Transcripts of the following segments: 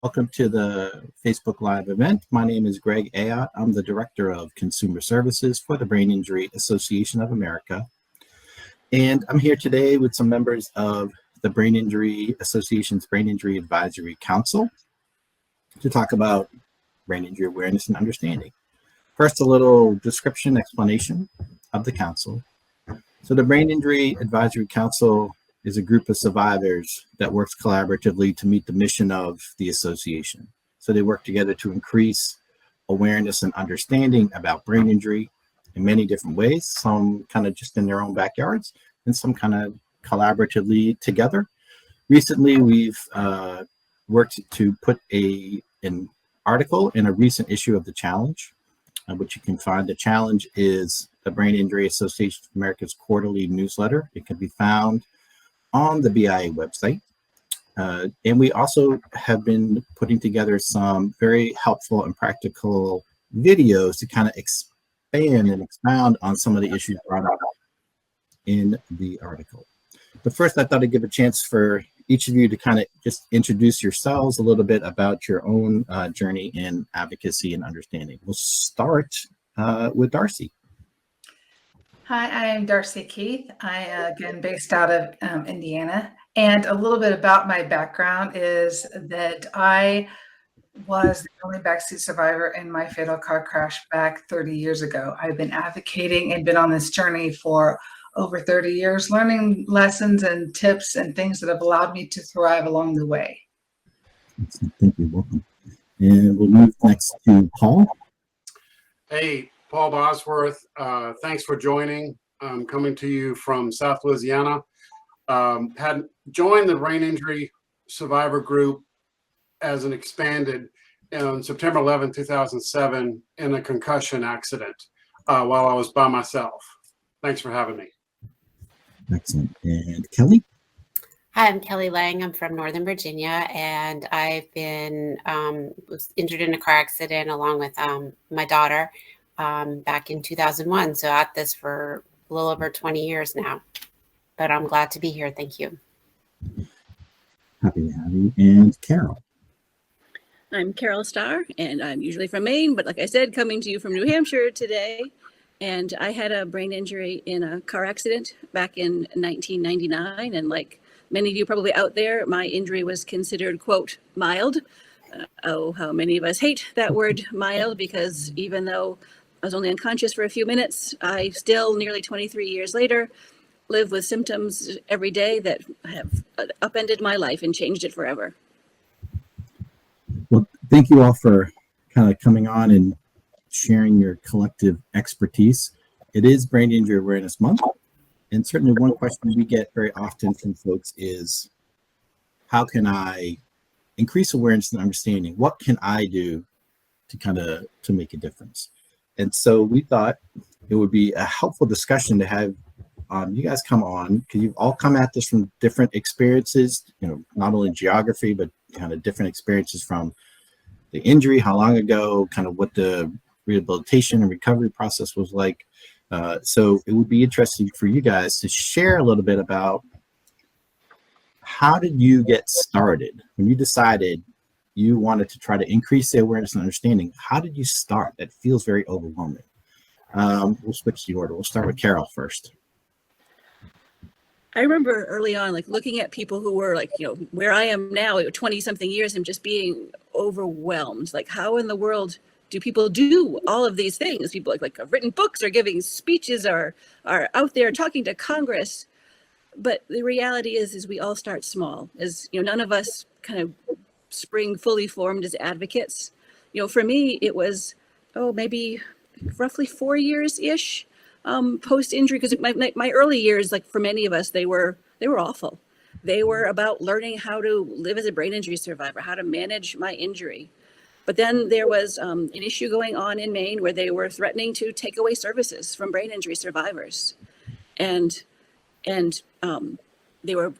Welcome to the Facebook Live event. My name is Greg Ayotte. I'm the Director of Consumer Services for the Brain Injury Association of America. And I'm here today with some members of the Brain Injury Association's Brain Injury Advisory Council to talk about brain injury awareness and understanding. First, a little description, explanation of the council. So the Brain Injury Advisory Council is a group of survivors that works collaboratively to meet the mission of the association. So they work together to increase awareness and understanding about brain injury in many different ways, some kind of just in their own backyards and some kind of collaboratively together. Recently, we've worked to put an article in a recent issue of the Challenge, which you can find. The Challenge is the Brain Injury Association of America's quarterly newsletter. It can be found on the BIAA website. And we also have been putting together some very helpful and practical videos to kind of expand and expound on some of the issues brought up in the article. But first, I thought I'd give a chance for each of you to kind of just introduce yourselves a little bit about your own journey in advocacy and understanding. We'll start with Darcy. Hi, I am Darcy Keith. I again based out of Indiana, and a little bit about my background is that I was the only backseat survivor in my fatal car crash back 30 years ago. I've been advocating and been on this journey for over 30 years, learning lessons and tips and things that have allowed me to thrive along the way. Thank you. Welcome. And we'll move next to Paul. Hey, Paul Bosworth. Thanks for joining. I'm coming to you from South Louisiana. Had joined the brain injury survivor group as an expanded on September 11, 2007 in a concussion accident while I was by myself. Thanks for having me. Excellent. And Kelly? Hi, I'm Kelly Lang. I'm from Northern Virginia, and I've been was injured in a car accident along with my daughter back in 2001. So at this for a little over 20 years now, but I'm glad to be here. Thank you. Happy to have you. And Carole. I'm Carole Starr, and I'm usually from Maine, but like I said, coming to you from New Hampshire today. And I had a brain injury in a car accident back in 1999. And like many of you probably out there, my injury was considered, quote, mild. Oh, how many of us hate that word mild, because even though I was only unconscious for a few minutes, I still, nearly 23 years later, live with symptoms every day that have upended my life and changed it forever. Well, thank you all for kind of coming on and sharing your collective expertise. It is Brain Injury Awareness Month, and certainly one question we get very often from folks is, how can I increase awareness and understanding? What can I do to make a difference? And so we thought it would be a helpful discussion to have you guys come on, because you've all come at this from different experiences, not only geography, but kind of different experiences from the injury, how long ago, kind of what the rehabilitation and recovery process was like. So it would be interesting for you guys to share a little bit about, how did you get started when you decided you wanted to try to increase the awareness and understanding? How did you start? That feels very overwhelming. We'll switch the order. We'll start with Carole first. I remember early on, like looking at people who were like, where I am now, 20 something years, and just being overwhelmed. Like, how in the world do people do all of these things? People like have written books or giving speeches or are out there talking to Congress. But the reality is we all start small. As none of us kind of spring fully formed as advocates. For me, it was, maybe roughly 4 years-ish post-injury, because my early years, like for many of us, they were awful. They were about learning how to live as a brain injury survivor, how to manage my injury. But then there was an issue going on in Maine where they were threatening to take away services from brain injury survivors. And they were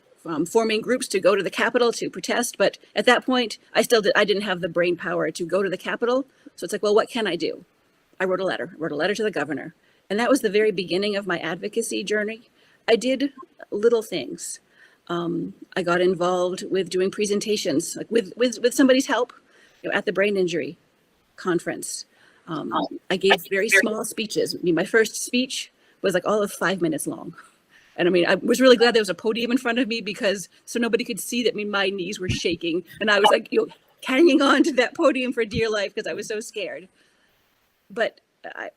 forming groups to go to the Capitol to protest. But at that point, I didn't have the brain power to go to the Capitol. So it's like, well, what can I do? I wrote a letter to the governor. And that was the very beginning of my advocacy journey. I did little things. I got involved with doing presentations, like with somebody's help, at the brain injury conference. I gave very small speeches. I mean, my first speech was like all of 5 minutes long. And I mean, I was really glad there was a podium in front of me because so nobody could see that my knees were shaking. And I was like, hanging on to that podium for dear life because I was so scared. But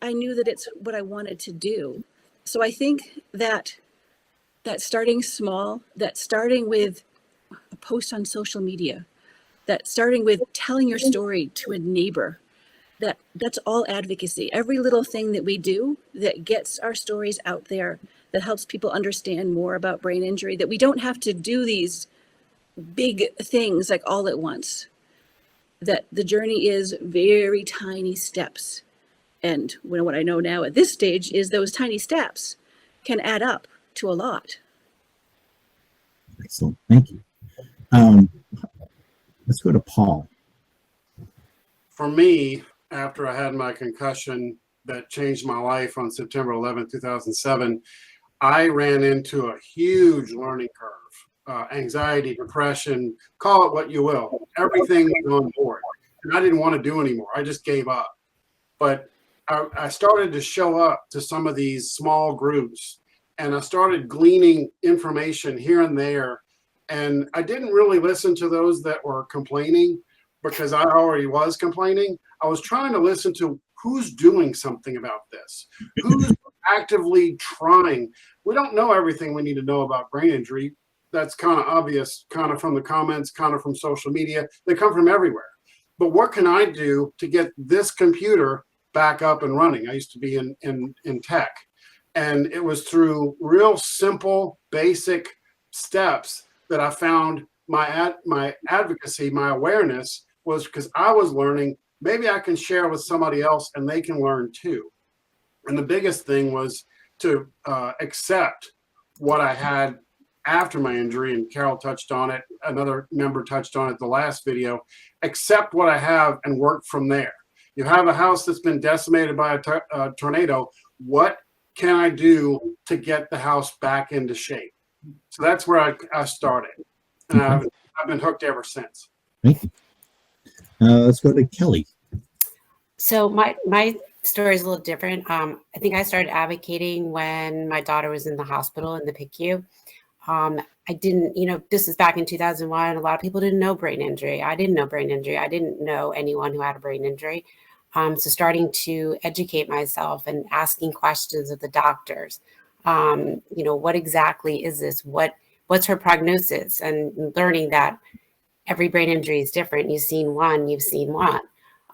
I knew that it's what I wanted to do. So I think that starting small, that starting with a post on social media, that starting with telling your story to a neighbor, that's all advocacy. Every little thing that we do that gets our stories out there, that helps people understand more about brain injury, that we don't have to do these big things like all at once, that the journey is very tiny steps. And what I know now at this stage is those tiny steps can add up to a lot. Excellent. Thank you. Let's go to Paul. For me, after I had my concussion that changed my life on September 11, 2007, I ran into a huge learning curve, anxiety, depression, call it what you will. Everything was on board. And I didn't want to do anymore. I just gave up. But I started to show up to some of these small groups, and I started gleaning information here and there. And I didn't really listen to those that were complaining because I already was complaining. I was trying to listen to who's doing something about this, who's actively trying. We don't know everything we need to know about brain injury. That's kind of obvious, kind of from the comments, kind of from social media. They come from everywhere. But what can I do to get this computer back up and running? I used to be in tech. And it was through real simple, basic steps that I found my advocacy, my awareness was because I was learning. Maybe I can share with somebody else and they can learn too. And the biggest thing was to accept what I had after my injury, and Carole touched on it, another member touched on it the last video. Accept what I have and work from there. You have a house that's been decimated by a tornado. What can I do to get the house back into shape? So that's where I started. And I've been hooked ever since. Thank you. Let's go to Kelly. So my story is a little different. I think I started advocating when my daughter was in the hospital in the PICU. I didn't, this is back in 2001. A lot of people didn't know brain injury. I didn't know brain injury. I didn't know anyone who had a brain injury. So starting to educate myself and asking questions of the doctors. What exactly is this? What's her prognosis? And learning that every brain injury is different. You've seen one.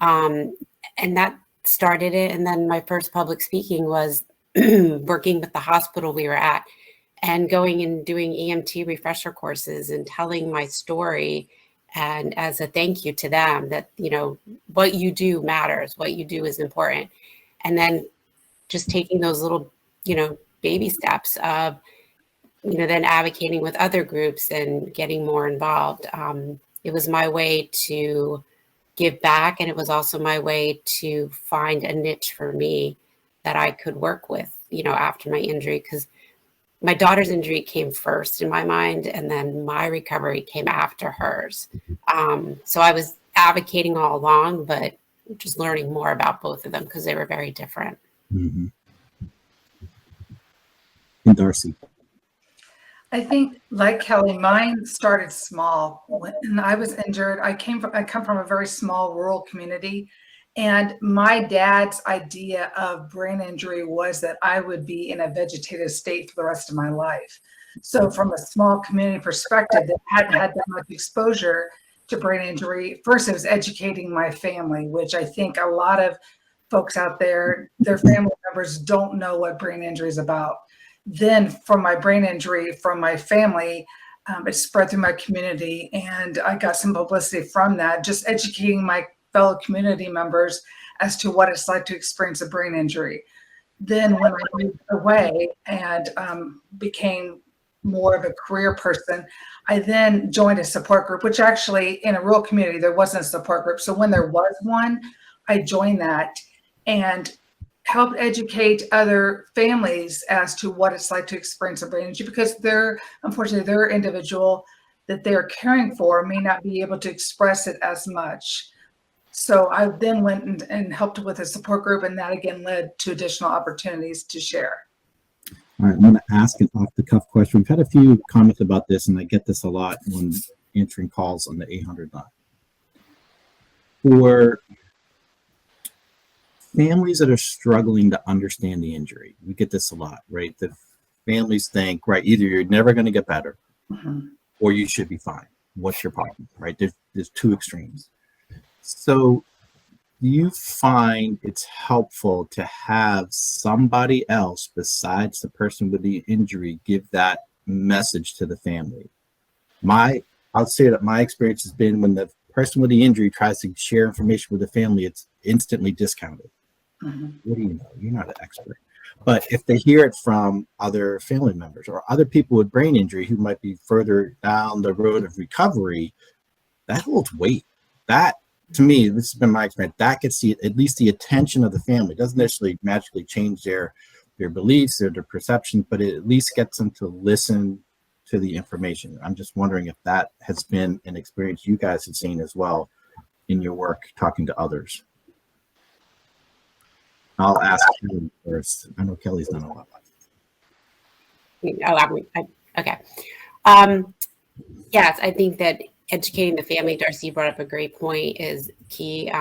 And that started it. And then my first public speaking was working with the hospital we were at and going and doing EMT refresher courses and telling my story. And as a thank you to them that, what you do matters, what you do is important. And then just taking those little, baby steps of, then advocating with other groups and getting more involved. It was my way to give back. And it was also my way to find a niche for me that I could work with, after my injury, because my daughter's injury came first in my mind, and then my recovery came after hers. So I was advocating all along, but just learning more about both of them because they were very different. Mm-hmm. And Darcy. I think, like Kelly, mine started small. When I was injured, I come from a very small rural community. And my dad's idea of brain injury was that I would be in a vegetative state for the rest of my life. So from a small community perspective that hadn't had that much exposure to brain injury, first it was educating my family, which I think a lot of folks out there, their family members don't know what brain injury is about. Then from my brain injury, from my family, it spread through my community, and I got some publicity from that, just educating my fellow community members as to what it's like to experience a brain injury. Then when I moved away and became more of a career person, I then joined a support group, which actually in a rural community, there wasn't a support group. So when there was one, I joined that. And help educate other families as to what it's like to experience a brain injury, because unfortunately, their individual that they're caring for may not be able to express it as much. So I then went and helped with a support group, and that again led to additional opportunities to share. All right, I'm going to ask an off-the-cuff question. We've had a few comments about this, and I get this a lot when answering calls on the 800 line. For families that are struggling to understand the injury, we get this a lot, right? The families think, right, either you're never going to get better, or you should be fine. What's your problem, right? There's two extremes. So you find it's helpful to have somebody else besides the person with the injury give that message to the family. I'll say that my experience has been when the person with the injury tries to share information with the family, it's instantly discounted. What do you know? You're not an expert. But if they hear it from other family members or other people with brain injury who might be further down the road of recovery, that holds weight. That, to me, this has been my experience, that gets at least the attention of the family. It doesn't necessarily magically change their beliefs or their perceptions, but it at least gets them to listen to the information. I'm just wondering if that has been an experience you guys have seen as well in your work talking to others. I'll ask Kelly first. I know Kelly's done a lot. Okay. Yes, I think that educating the family, Darcy brought up a great point, is key.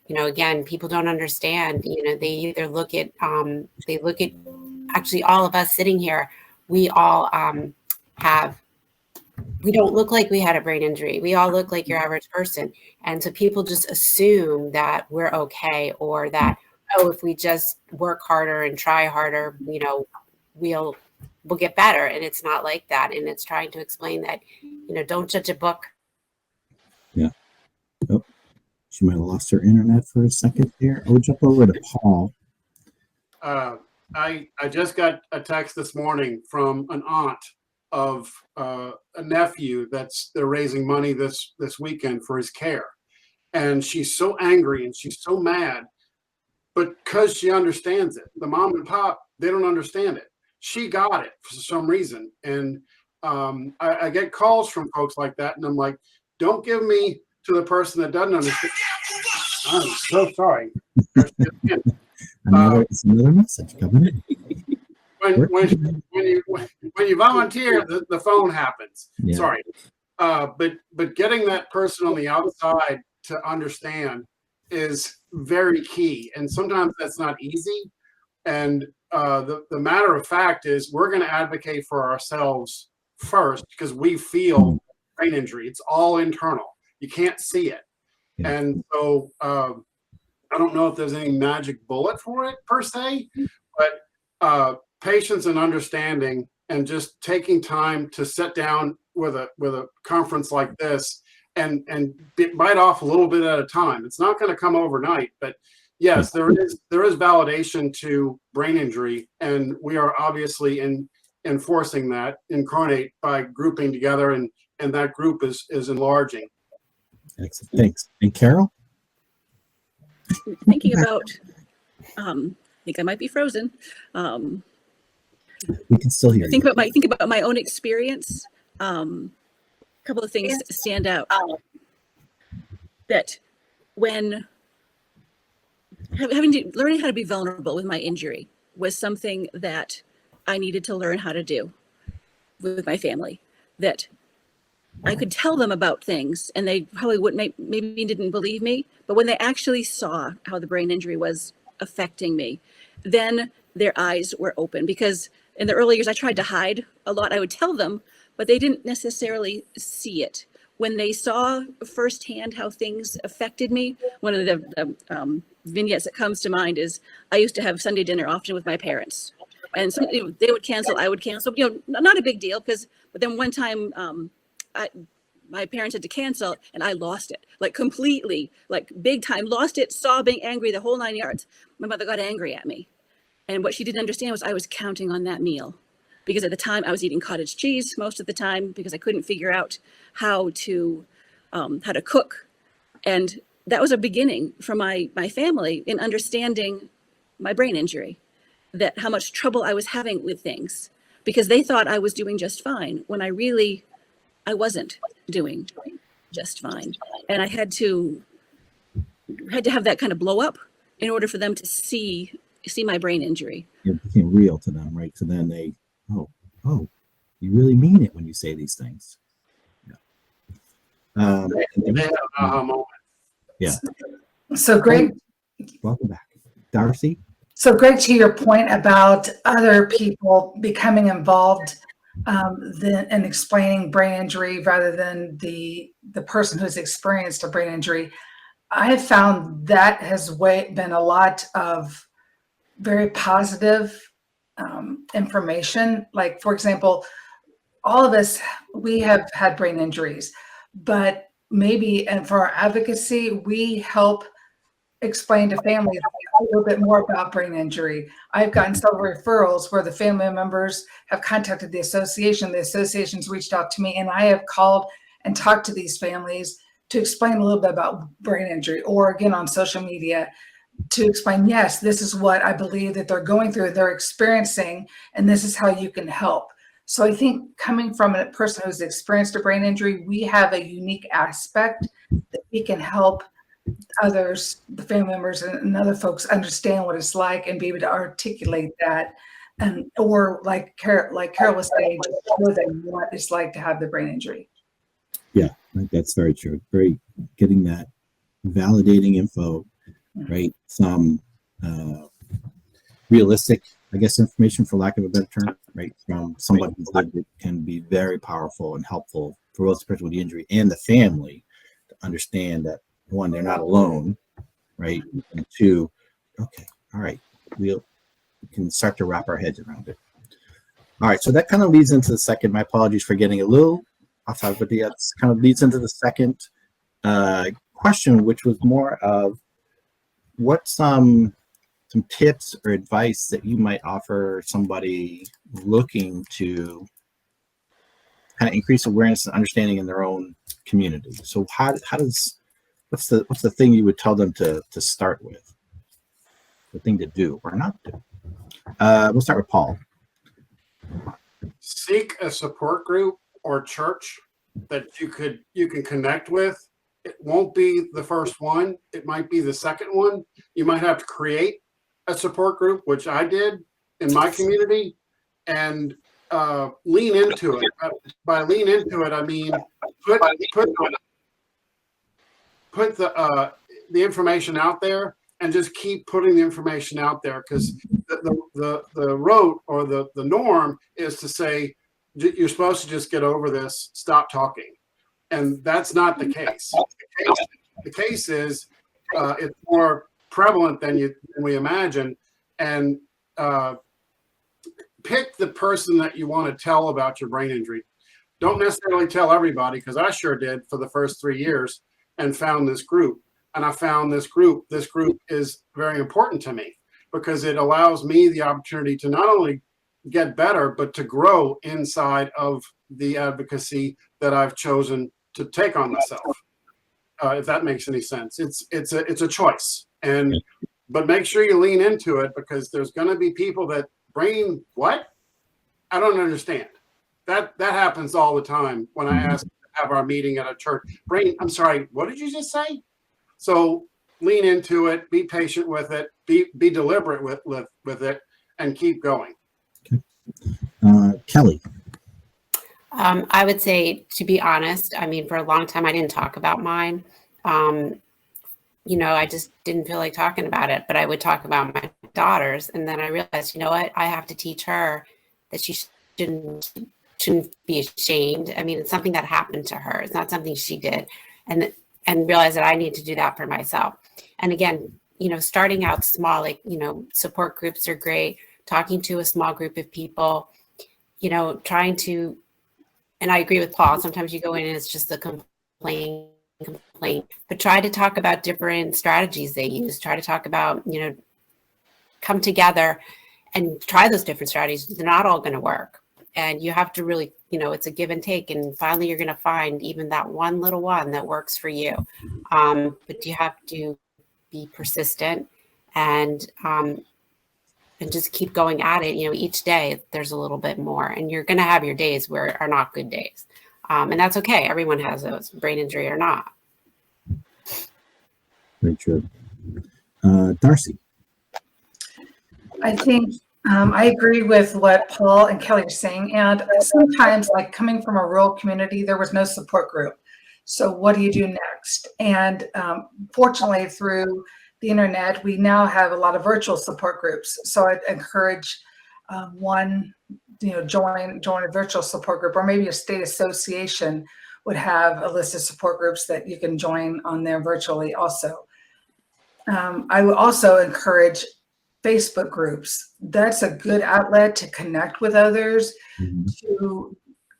Again, people don't understand. They either look at actually all of us sitting here. We all we don't look like we had a brain injury. We all look like your average person, and so people just assume that we're okay, or that if we just work harder and try harder, we'll get better. And it's not like that. And it's trying to explain that, don't judge a book. Yeah. Oh, she might have lost her internet for a second there. I'll jump over to Paul. I just got a text this morning from an aunt of a nephew they're raising money this weekend for his care. And she's so angry and she's so mad, but because she understands it. The mom and pop, they don't understand it. She got it for some reason. And I get calls from folks like that, and I'm like, don't give me to the person that doesn't understand. I'm so sorry. Another message coming in. When you volunteer, the phone happens. Yeah. Sorry. But getting that person on the outside to understand is very key. And sometimes that's not easy. And the matter of fact is we're going to advocate for ourselves first, because we feel brain injury. It's all internal. You can't see it. Yeah. And so I don't know if there's any magic bullet for it per se, but patience and understanding, and just taking time to sit down with a conference like this and bite off a little bit at a time. It's not going to come overnight, but yes, there is validation to brain injury, and we are obviously enforcing that incarnate by grouping together, and that group is enlarging. Excellent. Thanks. And Carole? Thinking about, I think I might be frozen. We can still hear you. Think about my own experience. A couple of things stand out. That when learning how to be vulnerable with my injury was something that I needed to learn how to do with my family. That I could tell them about things, and they probably maybe didn't believe me, but when they actually saw how the brain injury was affecting me, then their eyes were open. Because in the early years, I tried to hide a lot. I would tell them, but they didn't necessarily see it. When they saw firsthand how things affected me, one of the vignettes that comes to mind is I used to have Sunday dinner often with my parents, and they would cancel, I would cancel. Not a big deal, but then one time my parents had to cancel, and I lost it, like completely, like big time, lost it, sobbing, angry, the whole 9 yards. My mother got angry at me, and what she didn't understand was I was counting on that meal. Because at the time I was eating cottage cheese most of the time, because I couldn't figure out how to cook. And that was a beginning for my family in understanding my brain injury, that how much trouble I was having with things, because they thought I was doing just fine when I wasn't doing just fine. And I had to have that kind of blow up in order for them to see my brain injury. It became real to them, right? So then they, oh, you really mean it when you say these things. Yeah. They had an aha moment. Yeah. So Greg, Welcome back, Darcy. So Greg, to your point about other people becoming involved and explaining brain injury rather than the person who's experienced a brain injury, I have found that has been a lot of very positive information. Like, for example, all of us, we have had brain injuries, but maybe, and for our advocacy, we help explain to families a little bit more about brain injury. I've gotten several referrals where the family members have contacted the association. The association's reached out to me, and I have called and talked to these families to explain a little bit about brain injury, or again on social media to explain, yes, this is what I believe that they're going through, they're experiencing, and this is how you can help. So I think coming from a person who's experienced a brain injury, we have a unique aspect that we can help others, the family members and other folks understand what it's like and be able to articulate that. And, or like Carole was saying, just show them what it's like to have the brain injury. Yeah, I think that's very true. Very getting that validating info, right? Some realistic, I guess, information, for lack of a better term, right? From somebody who's lived it, can be very powerful and helpful for both the person with the injury and the family to understand that, one, they're not alone, right? And two, okay, all right, we can start to wrap our heads around it. All right, so that kind of leads into the second. My apologies for getting a little off topic, but that kind of leads into the second question, which was more of what some tips or advice that you might offer somebody looking to kind of increase awareness and understanding in their own community. So how does what's the thing you would tell them to start with? The thing to do or not do? We'll start with Paul. Seek a support group or church that you can connect with. It won't be the first one. It might be the second one. You might have to create a support group, which I did in my community, and lean into it. By lean into it, I mean put the information out there, and just keep putting the information out there, because the rote or the norm is to say you're supposed to just get over this, stop talking, and that's not the case. The case is it's more prevalent than we imagine, and pick the person that you want to tell about your brain injury. Don't necessarily tell everybody, because I sure did for the first 3 years, and found this group. And I found this group. This group is very important to me because it allows me the opportunity to not only get better, but to grow inside of the advocacy that I've chosen to take on myself. If that makes any sense, it's a choice, but make sure you lean into it, because there's going to be people that brain what? I don't understand. That happens all the time when I ask to have our meeting at a church. Brain, I'm sorry, what did you just say? So lean into it, be patient with it, be deliberate with it, and keep going. Okay. Kelly. I would say, to be honest, I mean, for a long time, I didn't talk about mine. I just didn't feel like talking about it, but I would talk about my daughters. And then I realized, you know what, I have to teach her that she shouldn't be ashamed. I mean, it's something that happened to her. It's not something she did. And realize that I need to do that for myself. And again, starting out small, like, support groups are great. Talking to a small group of people, trying to, and I agree with Paul, sometimes you go in and it's just the complaint, but try to talk about different strategies they use. Try to talk about, come together and try those different strategies. They're not all going to work. And you have to really, it's a give and take. And finally, you're going to find even that one little one that works for you. But you have to be persistent and and just keep going at it. Each day there's a little bit more, and you're going to have your days where are not good days. And that's okay. Everyone has those, brain injury or not. Very true. Darcy. I think I agree with what Paul and Kelly are saying. And sometimes, like coming from a rural community, there was no support group. So what do you do next? And fortunately, through the internet, we now have a lot of virtual support groups. So I'd encourage one, join a virtual support group, or maybe a state association would have a list of support groups that you can join on there virtually also. I would also encourage Facebook groups. That's a good outlet to connect with others, to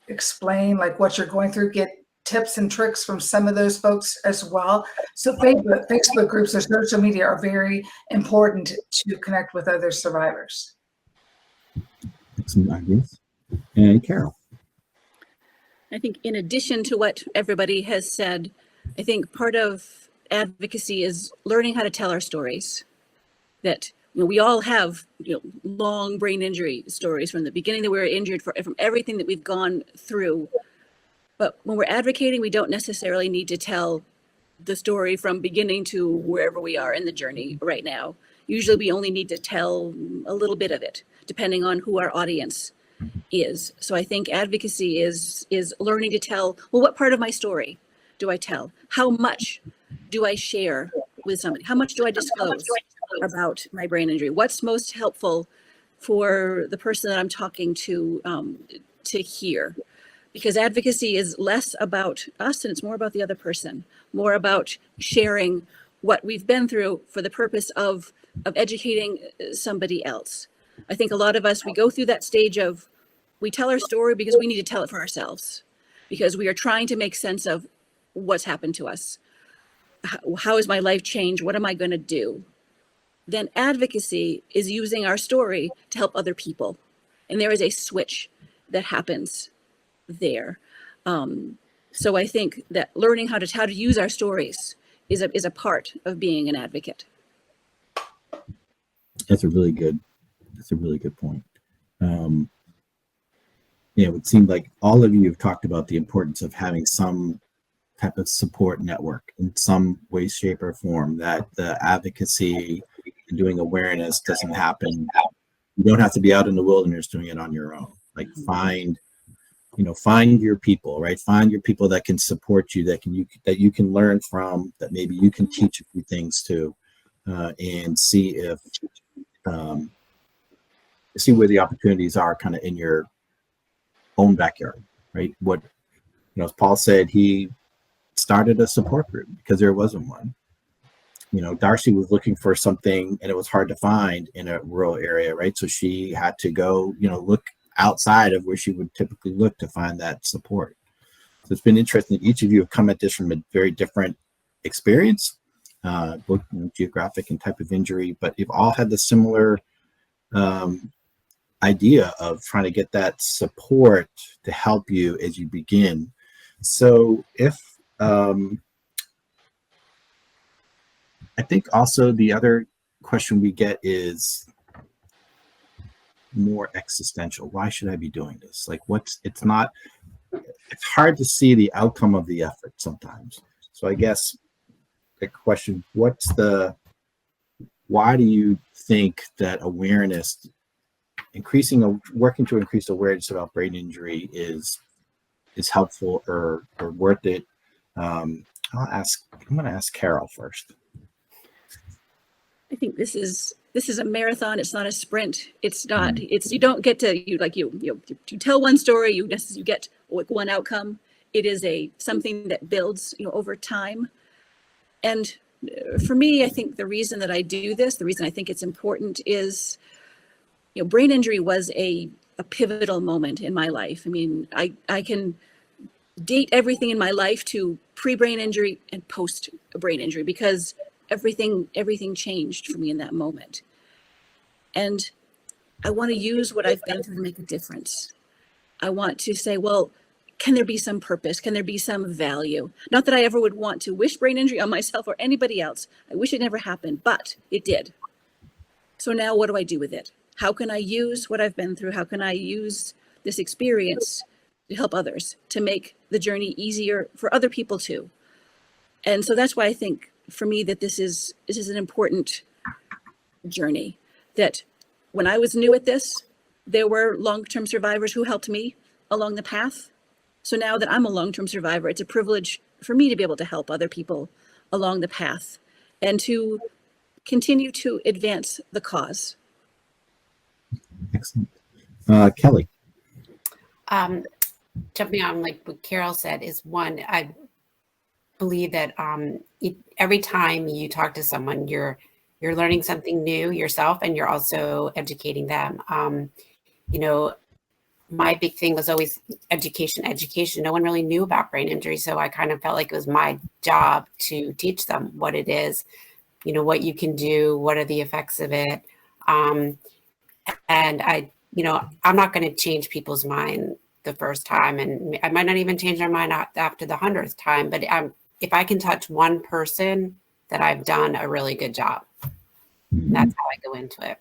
explain like what you're going through, get tips and tricks from some of those folks as well. So Facebook groups or social media are very important to connect with other survivors. Excellent ideas. And Carole. I think in addition to what everybody has said, I think part of advocacy is learning how to tell our stories. That we all have long brain injury stories from the beginning that we were injured, from everything that we've gone through. But when we're advocating, we don't necessarily need to tell the story from beginning to wherever we are in the journey right now. Usually we only need to tell a little bit of it, depending on who our audience is. So I think advocacy is learning to tell, well, what part of my story do I tell? How much do I share with somebody? How much do I disclose about my brain injury? What's most helpful for the person that I'm talking to hear? Because advocacy is less about us and it's more about the other person, more about sharing what we've been through for the purpose of educating somebody else. I think a lot of us, we go through that stage of, we tell our story because we need to tell it for ourselves, because we are trying to make sense of what's happened to us. How has my life changed? What am I going to do? Then advocacy is using our story to help other people. And there is a switch that happens there. So I think that learning how to use our stories is a part of being an advocate. That's a really good point. It would seem like all of you have talked about the importance of having some type of support network in some way, shape, or form, that the advocacy and doing awareness doesn't happen. You don't have to be out in the wilderness doing it on your own. Like find your people, right? Find your people that can support you, that you can learn from, that maybe you can teach a few things to, and see where the opportunities are kind of in your own backyard, right? What, as Paul said, he started a support group because there wasn't one. Darcy was looking for something and it was hard to find in a rural area, right? So she had to go, look outside of where she would typically look to find that support. So it's been interesting. Each of you have come at this from a very different experience, both geographic and type of injury, but you've all had the similar idea of trying to get that support to help you as you begin. So I think also the other question we get is more existential. Why should I be doing this? Like it's hard to see the outcome of the effort sometimes. So I guess the question, why do you think that awareness, working to increase awareness about brain injury is helpful or worth it? I'm going to ask Carole first. I think this is a marathon. It's not a sprint. It's not. You don't get to you tell one story. You get one outcome. It is something that builds over time. And for me, I think the reason that I do this, the reason I think it's important is, brain injury was a pivotal moment in my life. I mean, I can date everything in my life to pre-brain injury and post-brain injury because everything changed for me in that moment. And I want to use what I've been through to make a difference. I want to say, well, can there be some purpose? Can there be some value? Not that I ever would want to wish brain injury on myself or anybody else. I wish it never happened, but it did. So now what do I do with it? how can I use what I've been through? How can I use this experience to help others, to make the journey easier for other people too? And so that's why I think for me that this is an important journey, that when I was new at this, there were long-term survivors who helped me along the path. So now that I'm a long-term survivor, it's a privilege for me to be able to help other people along the path and to continue to advance the cause. Excellent. Kelly. Jumping on like what Carole said is one, I believe that every time you talk to someone, you're learning something new yourself, and you're also educating them. My big thing was always education. No one really knew about brain injury, so I kind of felt like it was my job to teach them what it is, what you can do, what are the effects of it. And I'm not going to change people's mind the first time, and I might not even change their mind after the 100th time, but if I can touch one person, that I've done a really good job. That's how I go into it.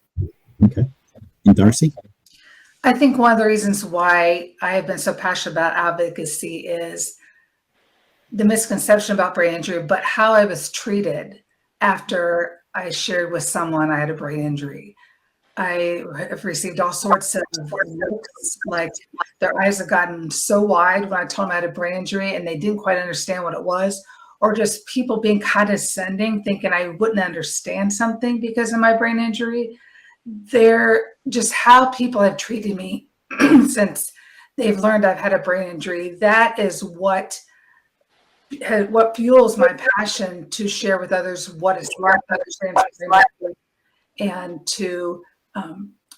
Okay. And Darcy? I think one of the reasons why I have been so passionate about advocacy is the misconception about brain injury, but how I was treated after I shared with someone I had a brain injury. I have received all sorts of looks, like their eyes have gotten so wide when I told them I had a brain injury and they didn't quite understand what it was, or just people being condescending, thinking I wouldn't understand something because of my brain injury. They're just how people have treated me since they've learned I've had a brain injury. That is what fuels my passion to share with others what it's like to understand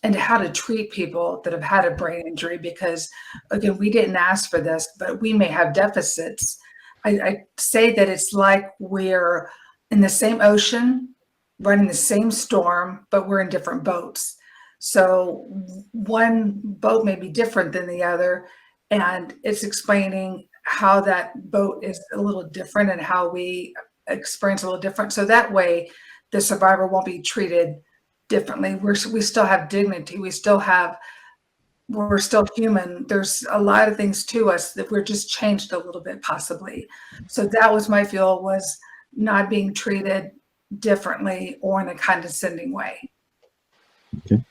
and how to treat people that have had a brain injury, because again, we didn't ask for this, but we may have deficits. I say that it's like we're in the same ocean, running the same storm, but we're in different boats. So one boat may be different than the other, and it's explaining how that boat is a little different and how we experience a little different. So that way the survivor won't be treated differently. We still have dignity. We're still human. There's a lot of things to us that we're just changed a little bit, possibly. So that was my feel, was not being treated differently or in a condescending way. Okay.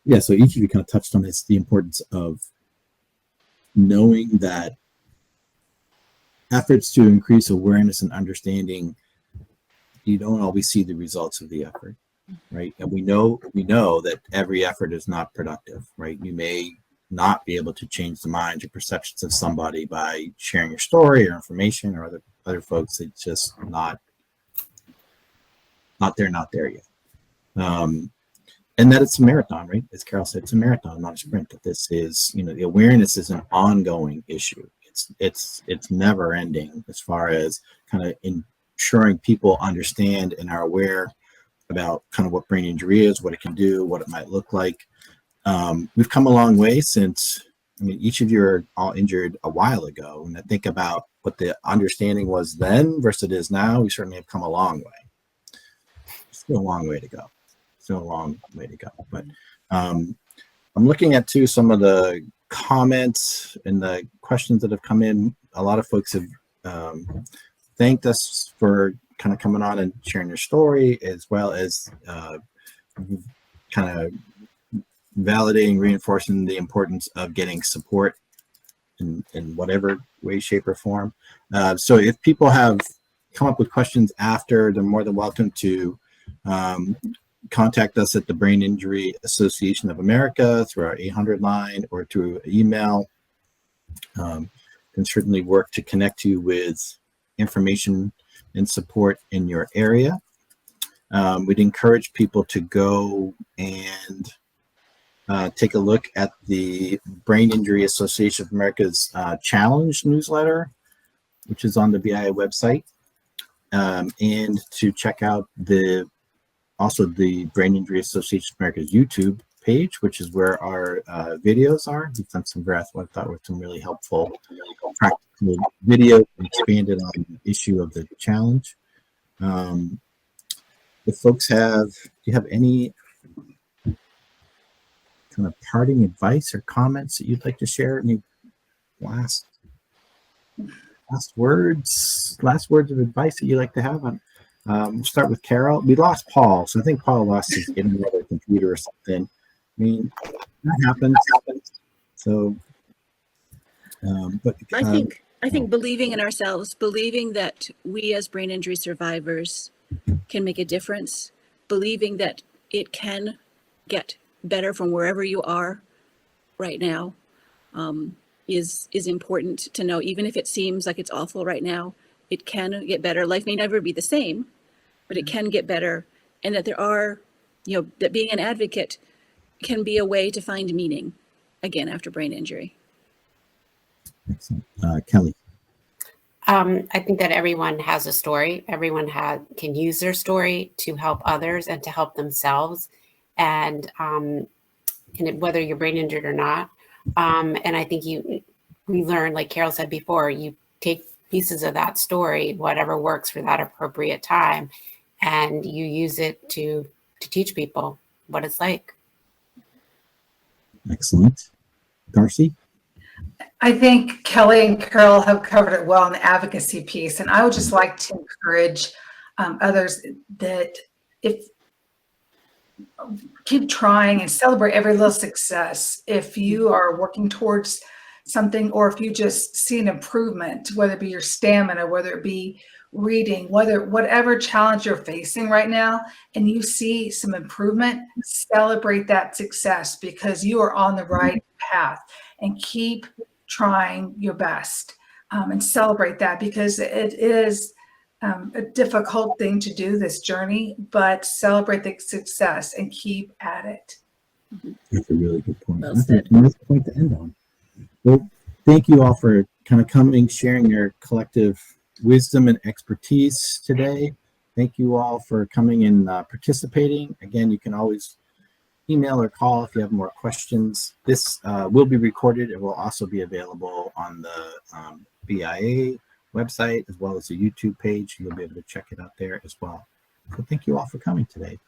Yeah, so each of you kind of touched on this, the importance of knowing that efforts to increase awareness and understanding, you don't always see the results of the effort, right? And we know that every effort is not productive, right? You may not be able to change the minds or perceptions of somebody by sharing your story or information, or other folks. It's just not there yet. And that it's a marathon, right? As Carole said, it's a marathon, not a sprint. That this is, the awareness is an ongoing issue. It's never ending, as far as kind of ensuring people understand and are aware about kind of what brain injury is, what it can do, what it might look like. We've come a long way since, each of you are all injured a while ago. And I think about what the understanding was then versus it is now, we certainly have come a long way. Still a long way to go. But I'm looking at too some of the comments and the questions that have come in. A lot of folks have thanked us for kind of coming on and sharing your story, as well as kind of validating, reinforcing the importance of getting support in whatever way, shape, or form. So if people have come up with questions after, they're more than welcome to contact us at the Brain Injury Association of America through our 800 line or through email. Can certainly work to connect you with information and support in your area. We'd encourage people to go and take a look at the Brain Injury Association of America's challenge newsletter, which is on the BIAA website, and to check out also the Brain Injury Association of America's YouTube page, which is where our videos are. We've done some what I thought were some really helpful practical videos and expanded on the issue of the challenge. if folks do you have any kind of parting advice or comments that you'd like to share? Any last words of advice that you'd like to have on? We'll start with Carole. We lost Paul, so I think Paul lost his another computer or something. I mean, that happens. So, but I think believing in ourselves, believing that we as brain injury survivors can make a difference, believing that it can get better from wherever you are right now, is important to know. Even if it seems like it's awful right now, it can get better. Life may never be the same, but it can get better. And that there are, that being an advocate can be a way to find meaning again after brain injury. Excellent. Kelly. I think that everyone has a story. Everyone can use their story to help others and to help themselves. And whether you're brain injured or not. And I think we learn, like Carole said before, you take pieces of that story, whatever works for that appropriate time, and you use it to teach people what it's like. Excellent. Darcy? I think Kelly and Carole have covered it well in the advocacy piece. And I would just like to encourage others that keep trying and celebrate every little success. If you are working towards something, or if you just see an improvement, whether it be your stamina, whether it be reading, whatever challenge you're facing right now, and you see some improvement, celebrate that success because you are on the right path, and keep trying your best, and celebrate that, because it is a difficult thing to do, this journey, but celebrate the success and keep at it. That's a really good point. Well That's said. a nice point to end on. Well, thank you all for kind of coming, sharing your collective wisdom and expertise today. Thank you all for coming and participating. Again, you can always email or call if you have more questions. This will be recorded. It will also be available on the BIAA website, as well as the YouTube page. You'll be able to check it out there as well. So thank you all for coming today.